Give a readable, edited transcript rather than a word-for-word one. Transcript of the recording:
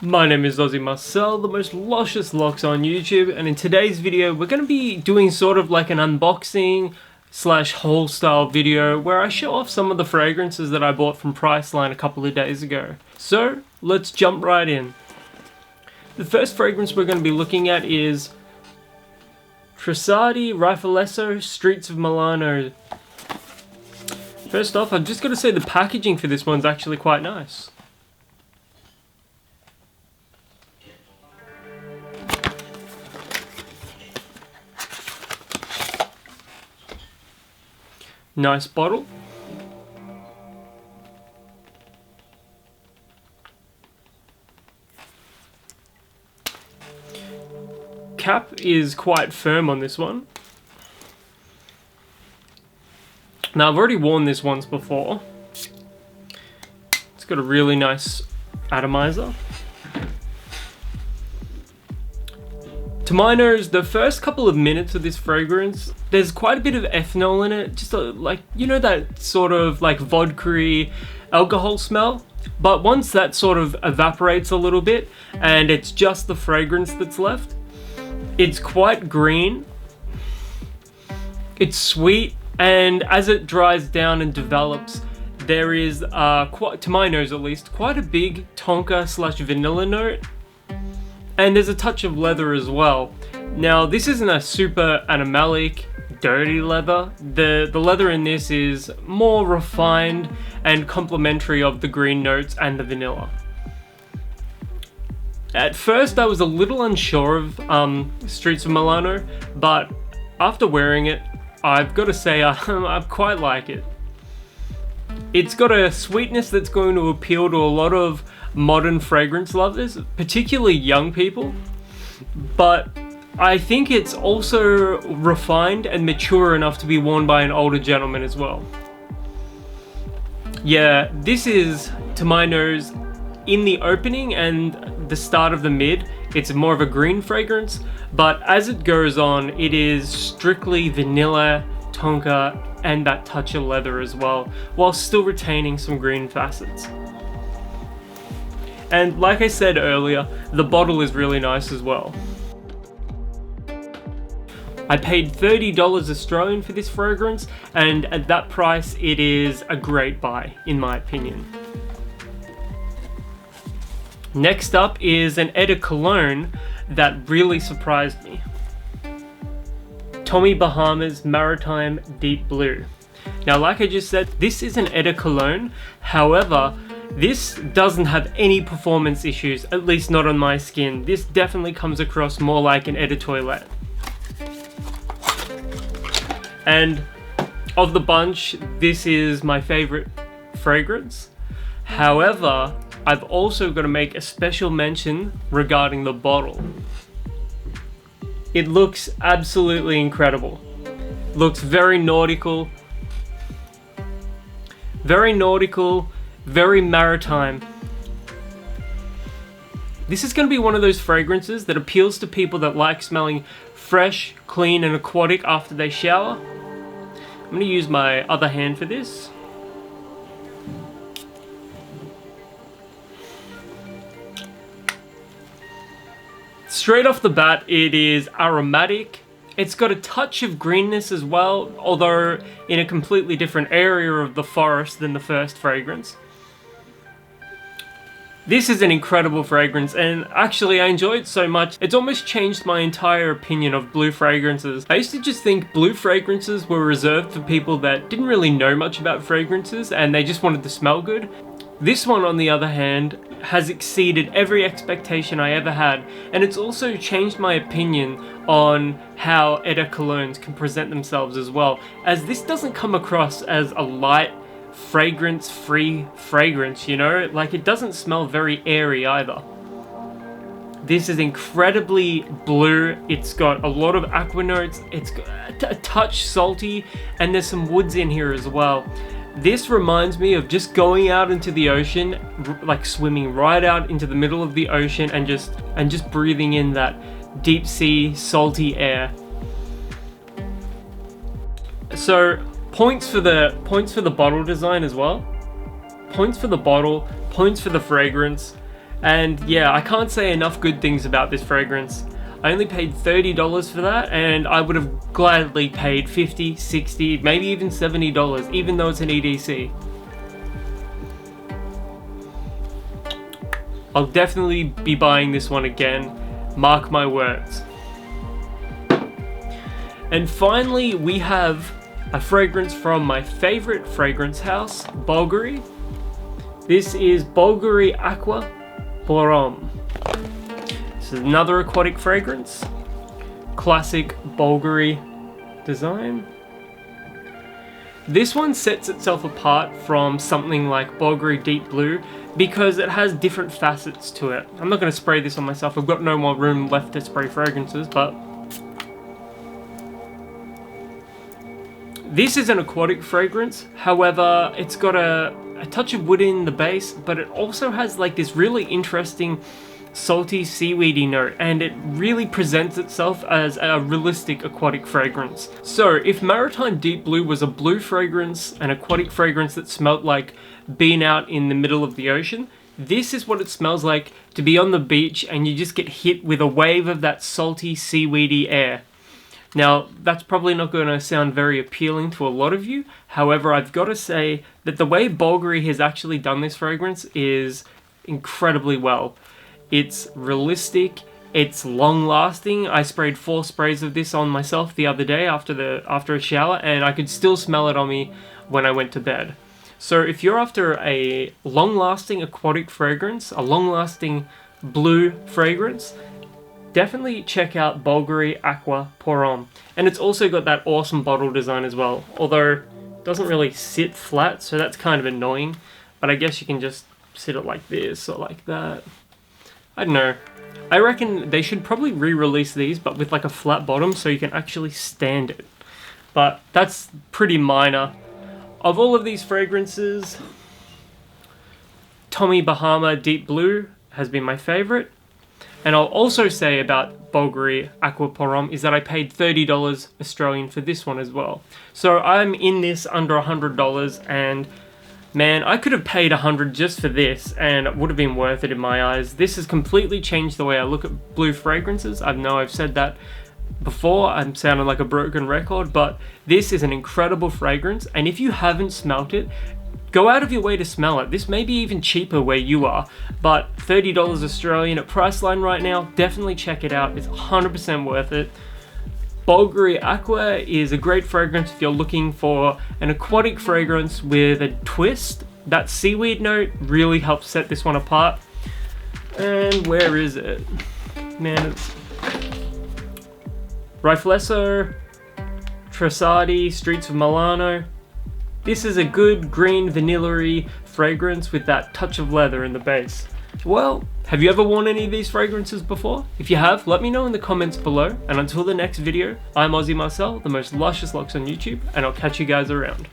My name is Aussie Marcel, the most luscious locks on YouTube, and in today's video we're going to be doing sort of like an unboxing slash haul style video where I show off some of the fragrances that I bought from Priceline a couple of days ago. So let's jump right in. The first fragrance we're going to be looking at is Trussardi Riflesso Streets of Milano. First off, I've just got to say the packaging for this one's actually quite nice. Nice bottle. Cap is quite firm on this one. Now I've already worn this once before. It's got a really nice atomizer. To my nose, the first couple of minutes of this fragrance, there's quite a bit of ethanol in it, just like, you know, that sort of like vodka-y alcohol smell. But once that sort of evaporates a little bit and it's just the fragrance that's left, it's quite green, it's sweet, and as it dries down and develops, there is, quite, to my nose at least, quite a big tonka slash vanilla note. And there's a touch of leather as well. Now, this isn't a super animalic, dirty leather. The leather in this is more refined and complementary of the green notes and the vanilla. At first, I was a little unsure of Streets of Milano, but after wearing it, I've got to say I quite like it. It's got a sweetness that's going to appeal to a lot of modern fragrance lovers, particularly young people, but I think it's also refined and mature enough to be worn by an older gentleman as well. Yeah, this is, to my nose, in the opening and the start of the mid, it's more of a green fragrance, but as it goes on, it is strictly vanilla, tonka, and that touch of leather as well, while still retaining some green facets. And like I said earlier, the bottle is really nice as well. I paid $30 Australian for this fragrance, and at that price it is a great buy, in my opinion. Next up is an Eau de Cologne that really surprised me. Tommy Bahama's Maritime Deep Blue. Now, like I just said, this is an Eau de Cologne, however, this doesn't have any performance issues, at least not on my skin. This definitely comes across more like an Eau de Toilette. And of the bunch, this is my favorite fragrance. However, I've also got to make a special mention regarding the bottle. It looks absolutely incredible. Looks very nautical, very maritime. This is going to be one of those fragrances that appeals to people that like smelling fresh, clean, and aquatic after they shower. I'm going to use my other hand for this. Straight off the bat, it is aromatic. It's got a touch of greenness as well, although in a completely different area of the forest than the first fragrance. This is an incredible fragrance, and actually I enjoy it so much, it's almost changed my entire opinion of blue fragrances. I used to just think blue fragrances were reserved for people that didn't really know much about fragrances and they just wanted to smell good. This one, on the other hand, has exceeded every expectation I ever had, and it's also changed my opinion on how Eau de Colognes can present themselves as well, as this doesn't come across as a light, fragrance-free fragrance, you know? Like, it doesn't smell very airy either. This is incredibly blue, it's got a lot of aqua notes, it's got a touch salty, and there's some woods in here as well. This reminds me of just going out into the ocean, like swimming right out into the middle of the ocean and just breathing in that deep sea salty air. So points for the bottle design as well. Points for the bottle, points for the fragrance. And yeah, I can't say enough good things about this fragrance. I only paid $30 for that, and I would have gladly paid $50, $60, maybe even $70, even though it's an EDC. I'll definitely be buying this one again, mark my words. And finally, we have a fragrance from my favorite fragrance house, Bulgari. This is Bulgari Aquaporum. This is another aquatic fragrance. Classic Bulgari design. This one sets itself apart from something like Bulgari Deep Blue because it has different facets to it. I'm not going to spray this on myself. I've got no more room left to spray fragrances, but this is an aquatic fragrance. However, it's got a touch of wood in the base, but it also has like this really interesting salty seaweedy note, and it really presents itself as a realistic aquatic fragrance. So if Maritime Deep Blue was a blue fragrance, an aquatic fragrance that smelled like being out in the middle of the ocean, this is what it smells like to be on the beach and you just get hit with a wave of that salty seaweedy air. Now, that's probably not going to sound very appealing to a lot of you. However, I've got to say that the way Bulgari has actually done this fragrance is incredibly well. It's realistic, it's long lasting. I sprayed 4 sprays of this on myself the other day after a shower, and I could still smell it on me when I went to bed. So if you're after a long lasting aquatic fragrance, a long lasting blue fragrance, definitely check out Bulgari Aquaporum. And it's also got that awesome bottle design as well, although it doesn't really sit flat, so that's kind of annoying, but I guess you can just sit it like this or like that. I don't know. I reckon they should probably re-release these, but with like a flat bottom so you can actually stand it. But that's pretty minor. Of all of these fragrances, Tommy Bahama Deep Blue has been my favorite. And I'll also say about Bulgari Aquaporum is that I paid $30 Australian for this one as well. So I'm in this under $100, and man, I could have paid $100 just for this and it would have been worth it in my eyes. This has completely changed the way I look at blue fragrances. I know I've said that before, I'm sounding like a broken record, but this is an incredible fragrance, and if you haven't smelt it, go out of your way to smell it. This may be even cheaper where you are, but $30 Australian at Priceline right now, definitely check it out. It's 100% worth it. Bulgari Aqua is a great fragrance if you're looking for an aquatic fragrance with a twist. That seaweed note really helps set this one apart. And where is it? Man, it's Riflesso, Trasadi, Streets of Milano. This is a good green vanilla-y fragrance with that touch of leather in the base. Well, have you ever worn any of these fragrances before? If you have, let me know in the comments below. And until the next video, I'm Aussie Marcel, the most luscious locks on YouTube, and I'll catch you guys around.